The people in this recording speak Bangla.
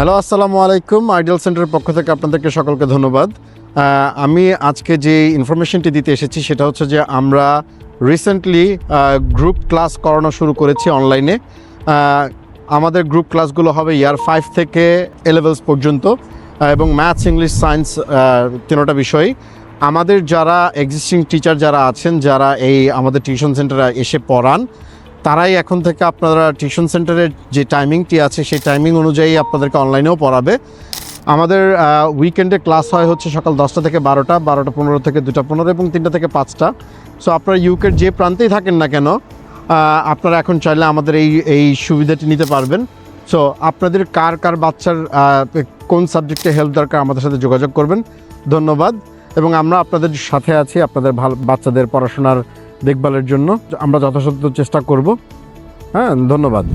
হ্যালো, আসসালামু আলাইকুম। আইডিয়াল সেন্টারের পক্ষ থেকে আপনাদেরকে সকলকে ধন্যবাদ। আমি আজকে যে ইনফরমেশনটি দিতে এসেছি সেটা হচ্ছে যে আমরা রিসেন্টলি গ্রুপ ক্লাস করানো শুরু করেছি অনলাইনে। আমাদের গ্রুপ ক্লাসগুলো হবে ইয়ার 5 থেকে এ লেভেলস পর্যন্ত এবং ম্যাথস, ইংলিশ, সায়েন্স তিনোটা বিষয়। আমাদের যারা এক্সিস্টিং টিচার যারা আছেন, যারা এই আমাদের টিউশন সেন্টারে এসে পড়ান, তারাই এখন থেকে আপনারা টিউশন সেন্টারের যে টাইমিংটি আছে সেই টাইমিং অনুযায়ী আপনাদেরকে অনলাইনেও পড়াবে। আমাদের উইকেন্ডে ক্লাস হয় হচ্ছে সকাল 10টা থেকে 12টা, 12টা 15 থেকে 2টা 15 এবং 3টা থেকে 5টা। সো আপনারা ইউকের যে প্রান্তেই থাকেন না কেন, আপনারা এখন চাইলে আমাদের এই সুবিধাটি নিতে পারবেন। সো আপনাদের কার বাচ্চার কোন সাবজেক্টে হেল্প দরকার আমাদের সাথে যোগাযোগ করবেন। ধন্যবাদ। এবং আমরা আপনাদের সাথে আছি আপনাদের বাচ্চাদের পড়াশোনার দেখভালের জন্য। আমরা যথাসাধ্য চেষ্টা করব। হ্যাঁ, ধন্যবাদ।